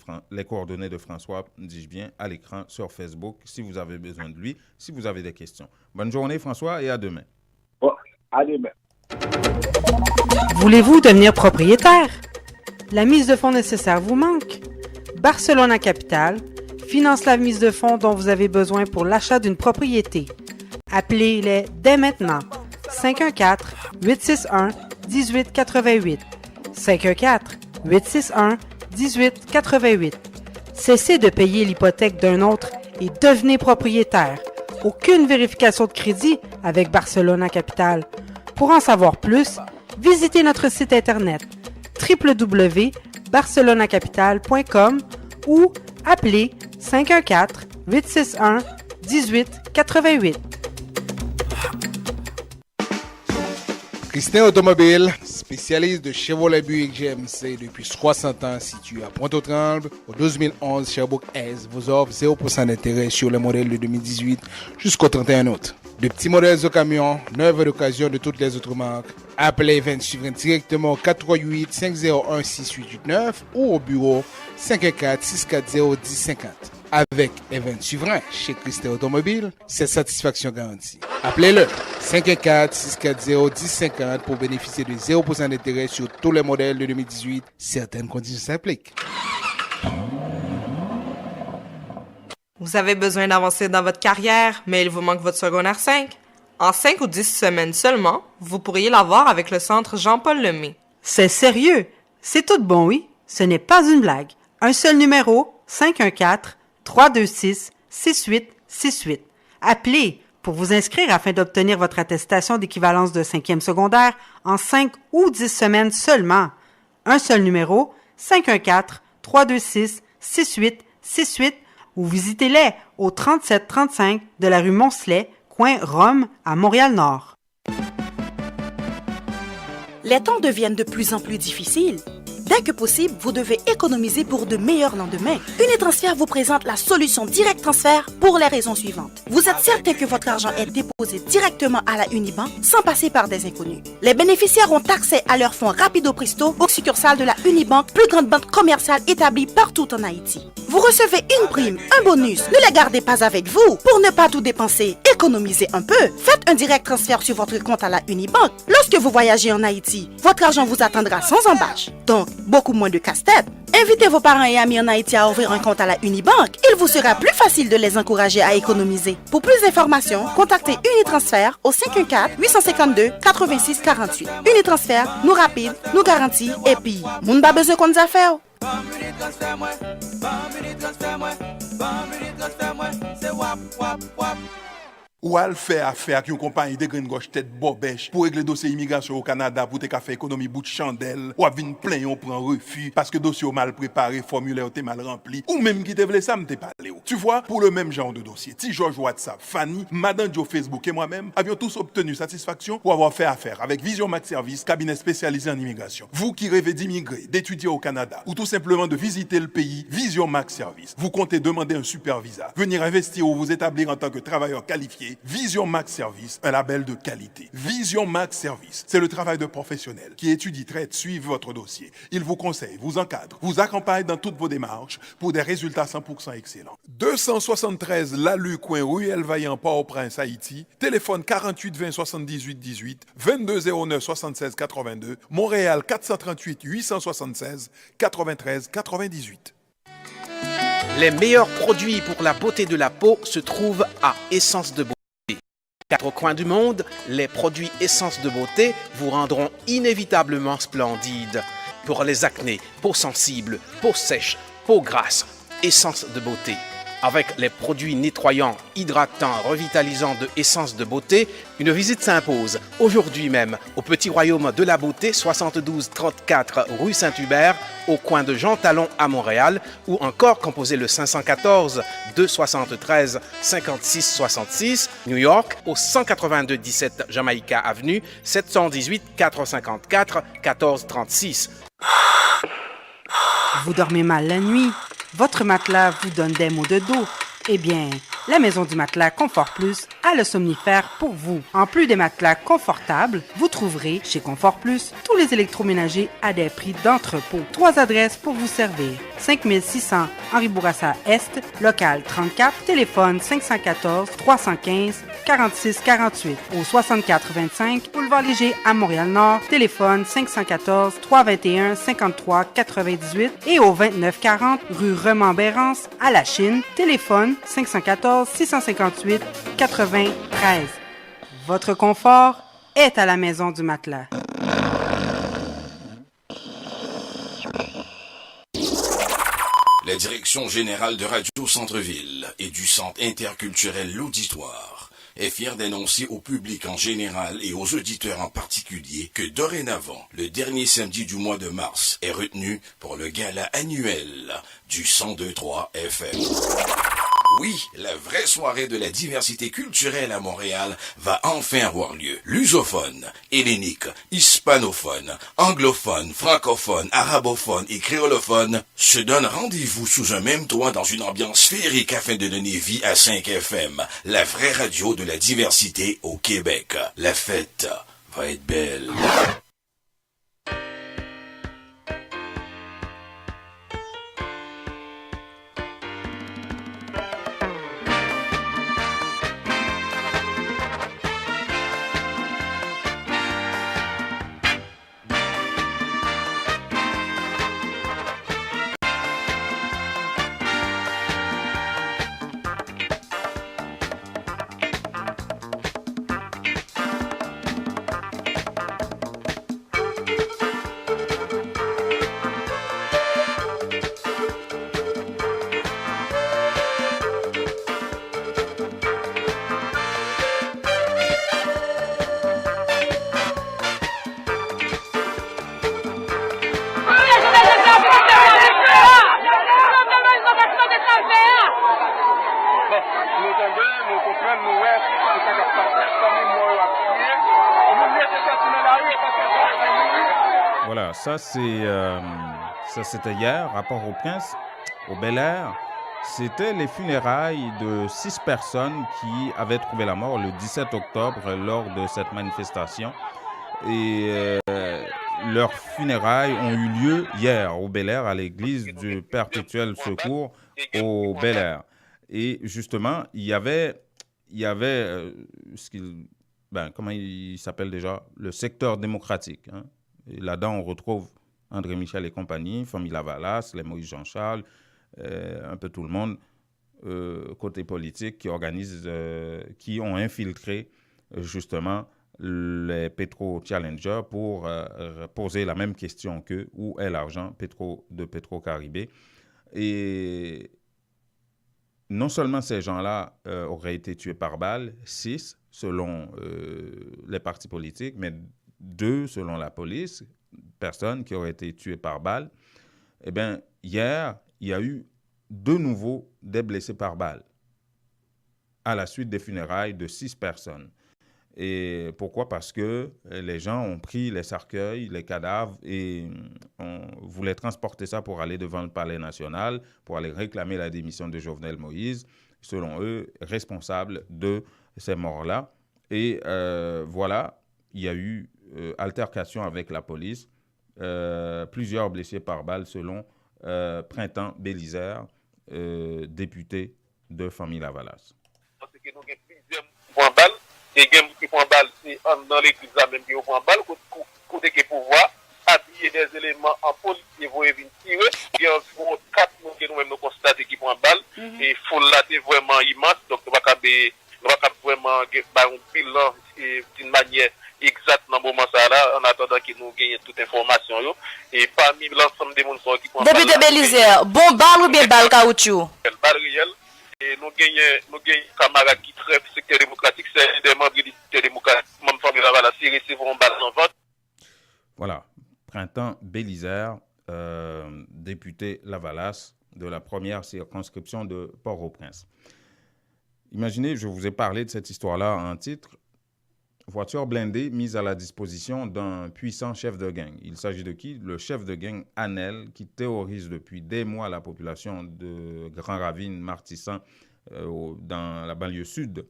François, dis-je bien, à l'écran sur Facebook, si vous avez besoin de lui, si vous avez des questions. Bonne journée François et à demain. À demain. Voulez-vous devenir propriétaire? La mise de fonds nécessaire vous manque? Barcelona Capital finance la mise de fonds dont vous avez besoin pour l'achat d'une propriété. Appelez-les dès maintenant. 514-861-1888. 514-861-1888. Cessez de payer l'hypothèque d'un autre et devenez propriétaire. Aucune vérification de crédit avec Barcelona Capital. Pour en savoir plus, visitez notre site internet www.barcelonacapital.com ou appelez 514-861-1888. Christin Automobile, spécialiste de Chevrolet Buick GMC depuis 60 ans, situé à Pointe-aux-Trembles, au 2011 Sherbrooke Est, vous offre 0% d'intérêt sur les modèles de 2018 jusqu'au 31 août. De petits modèles de camions, neuves et d'occasion de toutes les autres marques. Appelez Event Suivant directement au 438-501-6889 ou au bureau 514-640-1050. Avec Event Suivant chez Christelle Automobile, c'est satisfaction garantie. Appelez-le 514-640-1050 pour bénéficier de 0% d'intérêt sur tous les modèles de 2018. Certaines conditions s'appliquent. Vous avez besoin d'avancer dans votre carrière, mais il vous manque votre secondaire 5? En 5 ou 10 semaines seulement, vous pourriez l'avoir avec le centre Jean-Paul Lemay. C'est sérieux? C'est tout bon, oui? Ce n'est pas une blague. Un seul numéro, 514-326-6868. Appelez pour vous inscrire afin d'obtenir votre attestation d'équivalence de 5e secondaire en 5 ou 10 semaines seulement. Un seul numéro, 514-326-6868 ou visitez-les au 3735 de la rue Moncelet, coin Rome, à Montréal-Nord. Les temps deviennent de plus en plus difficiles. Dès que possible, vous devez économiser pour de meilleurs lendemains. Unitransfert vous présente la solution Direct Transfert pour les raisons suivantes. Vous êtes certain que votre argent est déposé directement à la Unibank sans passer par des inconnus. Les bénéficiaires ont accès à leurs fonds rapido presto aux succursales de la Unibank, plus grande banque commerciale établie partout en Haïti. Vous recevez une prime, un bonus. Ne les gardez pas avec vous. Pour ne pas tout dépenser, économisez un peu. Faites un direct transfert sur votre compte à la Unibank. Lorsque vous voyagez en Haïti, votre argent vous attendra sans embâche. Donc, beaucoup moins de casse-tête. Invitez vos parents et amis en Haïti à ouvrir un compte à la Unibank. Il vous sera plus facile de les encourager à économiser. Pour plus d'informations, contactez Unitransfert au 514-852-8648. Unitransfert, nous rapide, nous garantis et puis, moun ba besoin qu'on nous a fait. Ou al fait affaire avec une compagnie de green gauche tête bobèche pour régler dossier immigration au Canada pour te faire économie bout de chandelle ou vinn plein on prend refus parce que dossier mal préparé, formulaire t'es mal rempli ou même qui te voulait ça me t'es parlé. Tu vois, pour le même genre de dossier, Ti George WhatsApp, Fanny, Madame Joe Facebook et moi-même avions tous obtenu satisfaction pour avoir fait affaire avec Vision Max Service, cabinet spécialisé en immigration. Vous qui rêvez d'immigrer, d'étudier au Canada ou tout simplement de visiter le pays, Vision Max Service. Vous comptez demander un super visa, venir investir ou vous établir en tant que travailleur qualifié. Vision Max Service, un label de qualité. Vision Max Service, c'est le travail de professionnels qui étudie, traite, suivent votre dossier. Il vous conseille, vous encadre, vous accompagne dans toutes vos démarches pour des résultats 100% excellents. 273 Lalu, coin Ruelle Vaillant, Port-au-Prince, Haïti. Téléphone 48 20 78 18, 22 09 76 82, Montréal 438 876 93 98. Les meilleurs produits pour la beauté de la peau se trouvent à Essence de Beauté. Quatre coins du monde, les produits Essence de Beauté vous rendront inévitablement splendide. Pour les acnés, peau sensible, peau sèche, peau grasse, Essence de Beauté. Avec les produits nettoyants, hydratants, revitalisants de Essence de Beauté, une visite s'impose aujourd'hui même au Petit Royaume de la Beauté, 72 34 rue Saint-Hubert, au coin de Jean Talon à Montréal, ou encore composez le 514 273 56 66, New York, au 182 17 Jamaïca Avenue, 718 454 14 36. Vous dormez mal la nuit? Votre matelas vous donne des maux de dos? Eh bien, la Maison du Matelas Confort Plus a le somnifère pour vous. En plus des matelas confortables, vous trouverez chez Confort Plus tous les électroménagers à des prix d'entrepôt. 3 adresses pour vous servir. 5600 Henri Bourassa Est, local 34, téléphone 514 315 46 48 au 64 25 Boulevard Léger à Montréal-Nord, téléphone 514 321 53 98 et au 29 40 rue Remembérance à La Chine, téléphone 514 658 93. Votre confort est à la Maison du Matelas. La Direction générale de Radio Centre-Ville et du Centre interculturel L'Auditoire est fière d'annoncer au public en général et aux auditeurs en particulier que dorénavant, le dernier samedi du mois de mars est retenu pour le gala annuel du 102.3 FM. Oui, la vraie soirée de la diversité culturelle à Montréal va enfin avoir lieu. Lusophone, hellénique, hispanophone, anglophone, francophone, arabophone et créolophone se donnent rendez-vous sous un même toit dans une ambiance féerique afin de donner vie à 5 FM, la vraie radio de la diversité au Québec. La fête va être belle. Voilà, ça c'était hier, rapport au Prince, au Bel Air. C'était les funérailles de 6 personnes qui avaient trouvé la mort le 17 octobre lors de cette manifestation. Et leurs funérailles ont eu lieu hier au Bel Air, à l'église du Perpétuel Secours au Bel Air. Et justement, il y avait comment il s'appelle déjà? Le secteur démocratique. Hein. Et là-dedans, on retrouve André Michel et compagnie, Famille Lavalas, les Moïse Jean-Charles, un peu tout le monde, côté politique, qui ont infiltré justement les Petro-Challengers pour poser la même question qu'eux, où est l'argent de Petro-Caribé. Et non seulement ces gens-là auraient été tués par balle, 6 selon les partis politiques, mais 2 selon la police, personnes qui auraient été tuées par balle. Eh bien, hier, il y a eu de nouveau des blessés par balle à la suite des funérailles de 6 personnes. Et pourquoi? Parce que les gens ont pris les cercueils, les cadavres et on voulait transporter ça pour aller devant le Palais national, pour aller réclamer la démission de Jovenel Moïse, selon eux, responsable de ces morts-là. Et voilà, il y a eu altercation avec la police, plusieurs blessés par balle selon Printemps Bélisaire, député de Famille Lavalas. Parce que nous avons plusieurs points balles, et qui points balles, c'est dans l'église même qui points balles, côté que pouvoir habiller des éléments en policier pour venir tirer, il y a environ 4 que nous-mêmes nous constatons qui points balles, et il faut là c'est vraiment immense, donc nous ne pouvons pas vraiment faire un bilan d'une manière exacte dans le moment ça là, en attendant que nous gagnions toute information. Et parmi l'ensemble des gens qui points balles. Député Bélisaire, bon balle ou bien balle caoutchouc? Balle réelle. Et nous gagnons camarades qui traitent le secteur démocratique, c'est des membres du secteur démocratique, même famille Lavalas, qui recevront balle en vote. Voilà, Printemps Bélisaire, député Lavalas de la première circonscription de Port-au-Prince. Imaginez, je vous ai parlé de cette histoire-là en titre. Voiture blindée mise à la disposition d'un puissant chef de gang. Il s'agit de qui? Le chef de gang Anel, qui terrorise depuis des mois la population de Grand Ravine, Martissan, dans la banlieue sud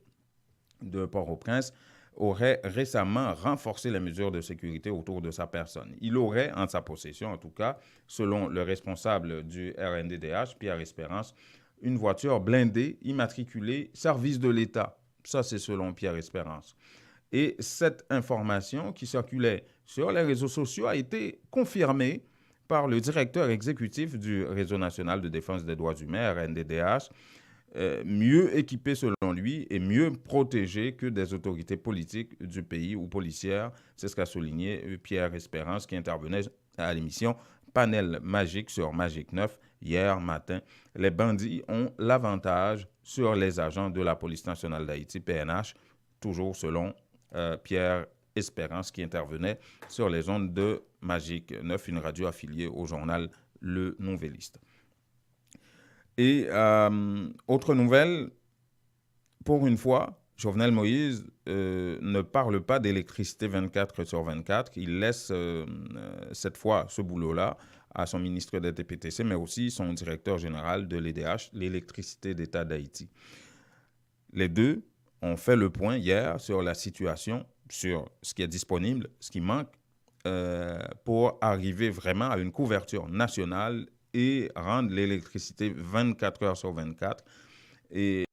de Port-au-Prince, aurait récemment renforcé les mesures de sécurité autour de sa personne. Il aurait, en sa possession en tout cas, selon le responsable du RNDDH, Pierre Espérance, une voiture blindée immatriculée service de l'État. Ça, c'est selon Pierre Espérance. Et cette information qui circulait sur les réseaux sociaux a été confirmée par le directeur exécutif du Réseau national de défense des droits humains, RNDDH, mieux équipé selon lui et mieux protégé que des autorités politiques du pays ou policières. C'est ce qu'a souligné Pierre Espérance qui intervenait à l'émission Panel Magique sur Magique 9 hier matin. Les bandits ont l'avantage sur les agents de la Police nationale d'Haïti, PNH, toujours selon Pierre Espérance qui intervenait sur les ondes de Magique 9, une radio affiliée au journal Le Nouvelliste. Et autre nouvelle, pour une fois, Jovenel Moïse ne parle pas d'électricité 24/24. Il laisse cette fois ce boulot-là à son ministre des TPTC, mais aussi son directeur général de l'EDH, l'Électricité d'État d'Haïti. Les deux ont fait le point hier sur la situation, sur ce qui est disponible, ce qui manque, pour arriver vraiment à une couverture nationale et rendre l'électricité 24 heures sur 24. Et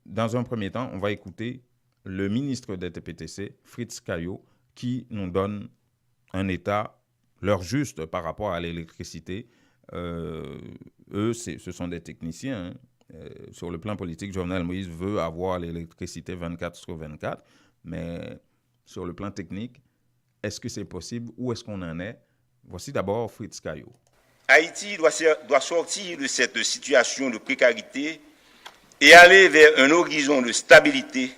dans un premier temps, on va écouter le ministre des TPTC, Fritz Caillot, qui nous donne un état, l'heure juste par rapport à l'électricité. Eux, ce sont des techniciens. Sur le plan politique, Jovenel Moïse veut avoir l'électricité 24 sur 24, mais sur le plan technique, est-ce que c'est possible? Où est-ce qu'on en est? Voici d'abord Fritz Caillot. Haïti doit sortir de cette situation de précarité et aller vers un horizon de stabilité,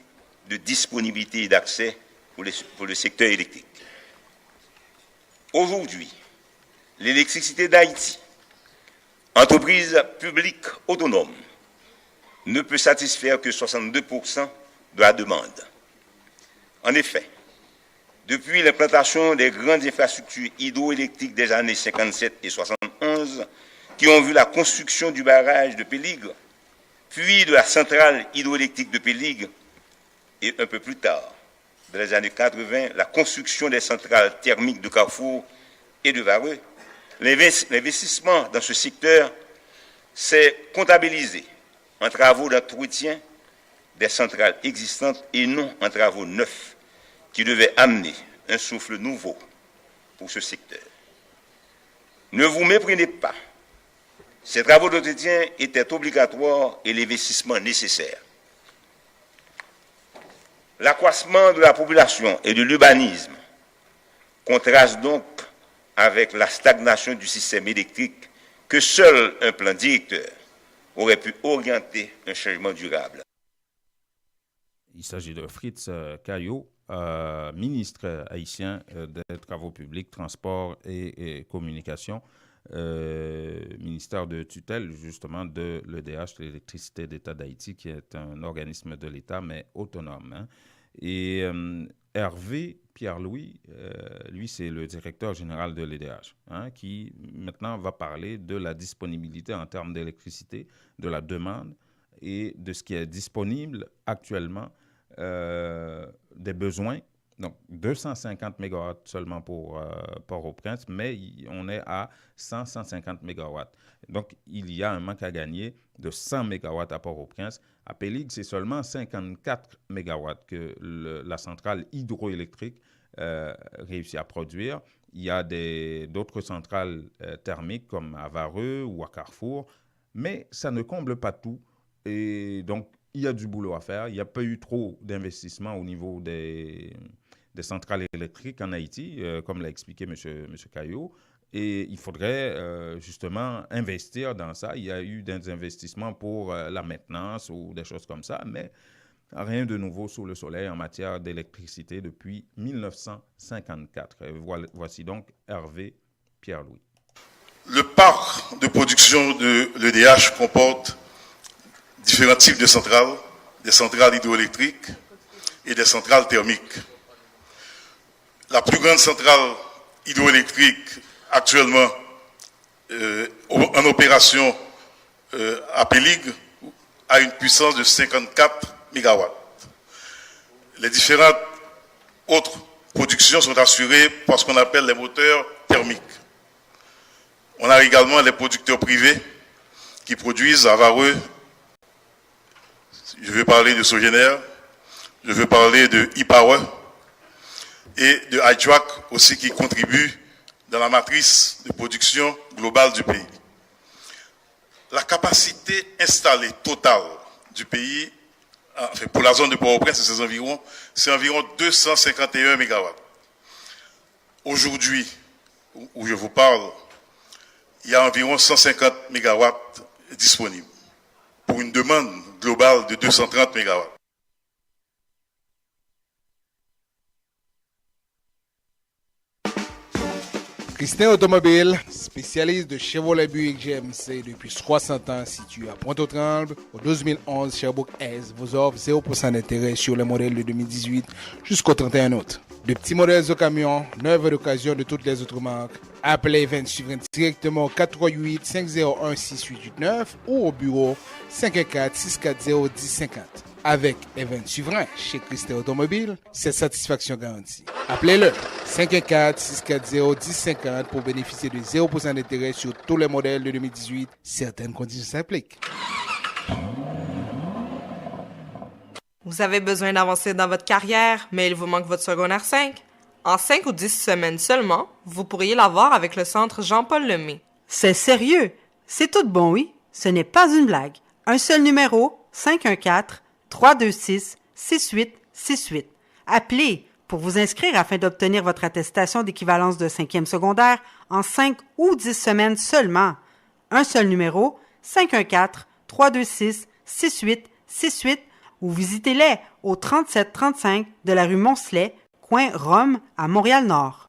de disponibilité et d'accès pour le secteur électrique. Aujourd'hui, l'électricité d'Haïti, entreprise publique autonome, ne peut satisfaire que 62% de la demande. En effet, depuis l'implantation des grandes infrastructures hydroélectriques des années 57 et 71, qui ont vu la construction du barrage de Péligre, puis de la centrale hydroélectrique de Péligre, et un peu plus tard, dans les années 80, la construction des centrales thermiques de Carrefour et de Vareux, l'investissement dans ce secteur s'est comptabilisé en travaux d'entretien des centrales existantes et non en travaux neufs qui devaient amener un souffle nouveau pour ce secteur. Ne vous méprenez pas. Ces travaux d'entretien étaient obligatoires et l'investissement nécessaire. L'accroissement de la population et de l'urbanisme contraste donc avec la stagnation du système électrique que seul un plan directeur aurait pu orienter un changement durable. Il s'agit de Fritz Caillot, ministre haïtien des Travaux publics, Transports et Communications, ministère de tutelle justement de l'EDH, l'Électricité d'État d'Haïti, qui est un organisme de l'État mais autonome. Hein. Et Hervé Pierre-Louis, lui c'est le directeur général de l'EDH, hein, qui maintenant va parler de la disponibilité en termes d'électricité, de la demande et de ce qui est disponible actuellement, des besoins. Donc, 250 MW seulement pour Port-au-Prince, mais on est à 150 MW. Donc, il y a un manque à gagner de 100 MW à Port-au-Prince. À Péligre, c'est seulement 54 MW que la centrale hydroélectrique réussit à produire. Il y a d'autres centrales thermiques comme à Vareux ou à Carrefour, mais ça ne comble pas tout. Et donc, il y a du boulot à faire. Il n'y a pas eu trop d'investissement au niveau des centrales électriques en Haïti, comme l'a expliqué M. Caillot. Et il faudrait justement investir dans ça. Il y a eu des investissements pour la maintenance ou des choses comme ça, mais rien de nouveau sous le soleil en matière d'électricité depuis 1954. Voici donc Hervé Pierre-Louis. Le parc de production de l'EDH comporte différents types de centrales, des centrales hydroélectriques et des centrales thermiques. La plus grande centrale hydroélectrique actuellement en opération à Péligre a une puissance de 54 MW. Les différentes autres productions sont assurées par ce qu'on appelle les moteurs thermiques. On a également les producteurs privés qui produisent à Vareux. Je veux parler de Sogénère, je veux parler de e-Power et de iTrack aussi qui contribuent dans la matrice de production globale du pays. La capacité installée totale du pays, enfin pour la zone de Port-au-Prince et ses environs, c'est environ 251 MW. Aujourd'hui, où je vous parle, il y a environ 150 MW disponibles pour une demande globale de 230 MW. Christin Automobile, spécialiste de Chevrolet Buick GMC depuis 60 ans, situé à Pointe-aux-Trembles, au 2011 Sherbrooke-Est, vous offre 0% d'intérêt sur les modèles de 2018 jusqu'au 31 août. De petits modèles de camions, neuves d'occasion de toutes les autres marques. Appelez Event Suivant directement au 438-501-6889 ou au bureau 514-640-1050. Avec Event Suivant chez Christin Automobile, c'est satisfaction garantie. Appelez-le 514-640-1050 pour bénéficier de 0% d'intérêt sur tous les modèles de 2018. Certaines conditions s'appliquent. Vous avez besoin d'avancer dans votre carrière, mais il vous manque votre secondaire 5? En 5 ou 10 semaines seulement, vous pourriez l'avoir avec le centre Jean-Paul Lemay. C'est sérieux? C'est tout bon, oui? Ce n'est pas une blague. Un seul numéro, 514-326-6868. Appelez pour vous inscrire afin d'obtenir votre attestation d'équivalence de 5e secondaire en 5 ou 10 semaines seulement. Un seul numéro, 514-326-6868 ou visitez-les au 3735 de la rue Moncelet, coin Rome, à Montréal-Nord.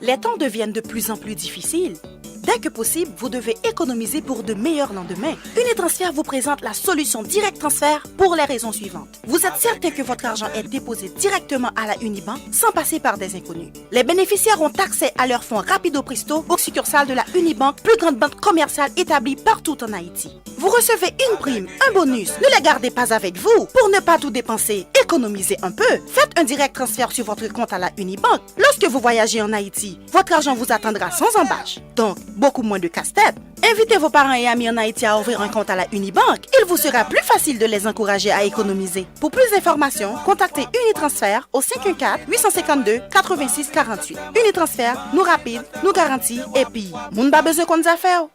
Les temps deviennent de plus en plus difficiles. Dès que possible, vous devez économiser pour de meilleurs lendemains. Unitransfert vous présente la solution Direct Transfert pour les raisons suivantes. Vous êtes certain que votre argent est déposé directement à la Unibank sans passer par des inconnus. Les bénéficiaires ont accès à leurs fonds rapido presto aux succursales de la Unibank, plus grande banque commerciale établie partout en Haïti. Vous recevez une prime, un bonus. Ne les gardez pas avec vous. Pour ne pas tout dépenser, économisez un peu. Faites un direct transfert sur votre compte à la Unibank. Lorsque vous voyagez en Haïti, votre argent vous attendra sans embâche. Donc, beaucoup moins de casse-tête. Invitez vos parents et amis en Haïti à ouvrir un compte à la Unibank. Il vous sera plus facile de les encourager à économiser. Pour plus d'informations, contactez Unitransfert au 514-852-8648. Unitransfert, nous rapide, nous garantit et puis, moun ba besoin qu'on affaire.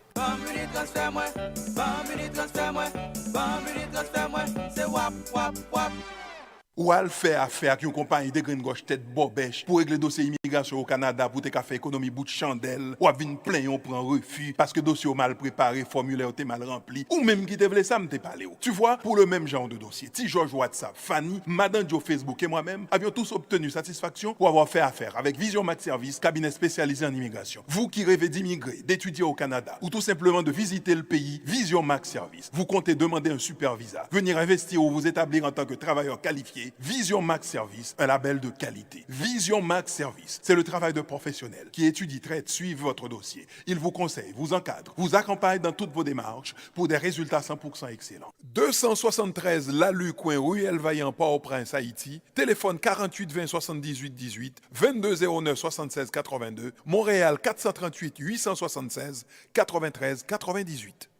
Ou al faire affaire avec une compagnie de graines gauche tête bobèche pour régler dossier immigration au Canada pour te faire économie bout de chandelle ou vinn plein on prend refus parce que dossier mal préparé, formulaire t'es mal rempli ou même qui te voulait ça me t'es parlé. Tu vois, pour le même genre de dossier, Ti George WhatsApp, Fanny, Madame Joe Facebook et moi-même avions tous obtenu satisfaction pour avoir fait affaire avec Vision Max Service, cabinet spécialisé en immigration. Vous qui rêvez d'immigrer, d'étudier au Canada ou tout simplement de visiter le pays, Vision Max Service. Vous comptez demander un super visa, venir investir ou vous établir en tant que travailleur qualifié. Vision Max Service, un label de qualité. Vision Max Service, c'est le travail de professionnels qui étudie, traite, suivent votre dossier. Il vous conseille, vous encadre, vous accompagne dans toutes vos démarches pour des résultats 100% excellents. 273 Lalu, coin Ruelle Vaillant, Port-au-Prince, Haïti. Téléphone 48 20 78 18, 22 09 76 82, Montréal 438 876 93 98.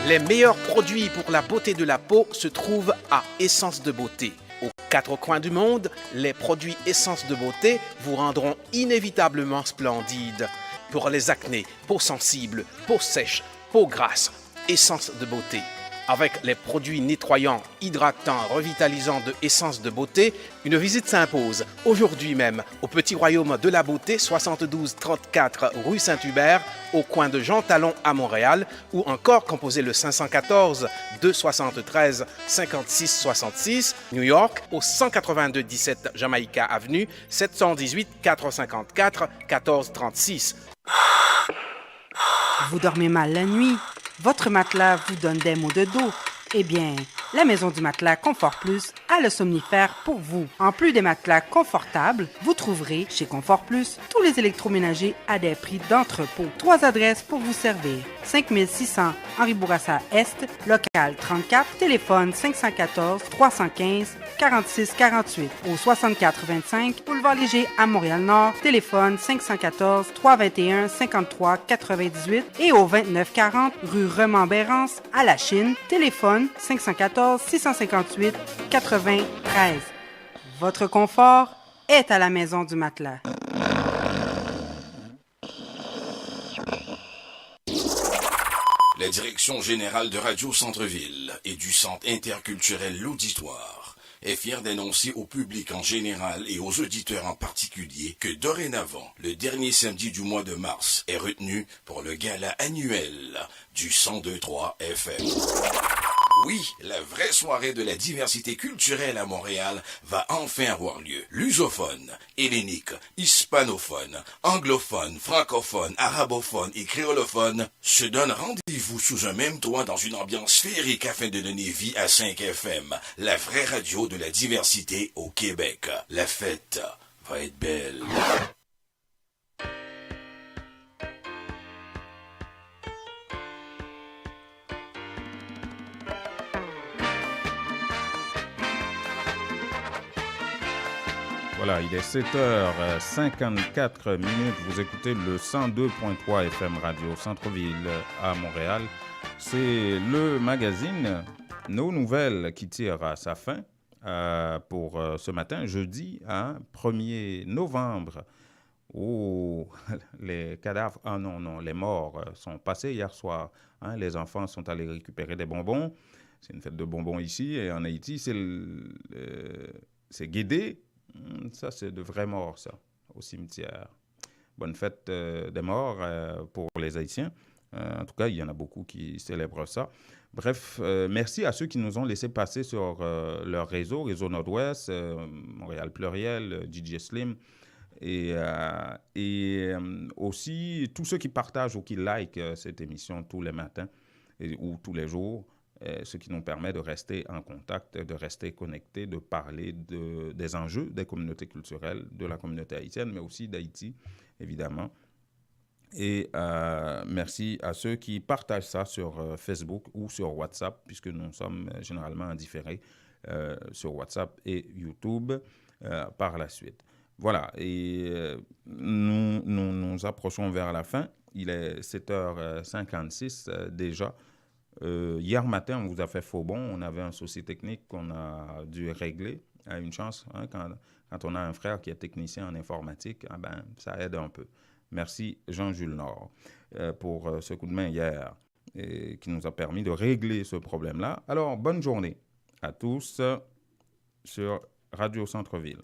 Les meilleurs produits pour la beauté de la peau se trouvent à Essence de Beauté. Aux quatre coins du monde, les produits Essence de Beauté vous rendront inévitablement splendide. Pour les acnés, peau sensible, peau sèche, peau grasse, Essence de Beauté. Avec les produits nettoyants, hydratants, revitalisants de Essence de Beauté, une visite s'impose aujourd'hui même au Petit Royaume de la Beauté, 7234 rue Saint-Hubert, au coin de Jean Talon à Montréal, ou encore composez le 514 273 56 66, New York, au 182 17 Jamaïca Avenue, 718 454 14 36. Vous dormez mal la nuit? Votre matelas vous donne des maux de dos? Eh bien, la Maison du Matelas Confort Plus a le somnifère pour vous. En plus des matelas confortables, vous trouverez chez Confort Plus tous les électroménagers à des prix d'entrepôt. 3 adresses pour vous servir. 5600 Henri Bourassa Est, local 34, téléphone 514-315-4648. Au 6425 Boulevard Léger à Montréal-Nord, téléphone 514-321-5398 et au 2940 rue Remembérance à La Chine, téléphone 514-658-93. Votre confort est à la Maison du Matelas. La direction générale de Radio Centre-Ville et du Centre interculturel L'Auditoire est fière d'annoncer au public en général et aux auditeurs en particulier que dorénavant, le dernier samedi du mois de mars est retenu pour le gala annuel du 102.3 FM. Oui, la vraie soirée de la diversité culturelle à Montréal va enfin avoir lieu. Lusophone, hellénique, hispanophone, anglophone, francophone, arabophone et créolophone se donnent rendez-vous sous un même toit dans une ambiance féerique afin de donner vie à 5 FM, la vraie radio de la diversité au Québec. La fête va être belle. Voilà, il est 7h54. Vous écoutez le 102.3 FM Radio Centre-Ville à Montréal. C'est le magazine Nos Nouvelles qui tire à sa fin pour ce matin, jeudi, 1er novembre. Oh, les cadavres, les morts sont passés hier soir. Les enfants sont allés récupérer des bonbons. C'est une fête de bonbons ici. Et en Haïti, c'est Guédé. Ça, c'est de vrais morts, ça, au cimetière. Bonne fête des morts pour les Haïtiens. En tout cas, il y en a beaucoup qui célèbrent ça. Bref, merci à ceux qui nous ont laissé passer sur leur réseau Nord-Ouest, Montréal Pluriel, DJ Slim, et aussi tous ceux qui partagent ou qui likent cette émission tous les matins ou tous les jours. Ce qui nous permet de rester en contact, de rester connectés, de parler des enjeux des communautés culturelles, de la communauté haïtienne, mais aussi d'Haïti, évidemment. Et merci à ceux qui partagent ça sur Facebook ou sur WhatsApp, puisque nous sommes généralement en différé sur WhatsApp et YouTube par la suite. Voilà, et nous nous approchons vers la fin. Il est 7h56 déjà. Hier matin, on vous a fait faux bond. On avait un souci technique qu'on a dû régler. Une chance, quand on a un frère qui est technicien en informatique, ça aide un peu. Merci Jean-Jules Nord pour ce coup de main hier qui nous a permis de régler ce problème-là. Alors, bonne journée à tous sur Radio Centre-Ville.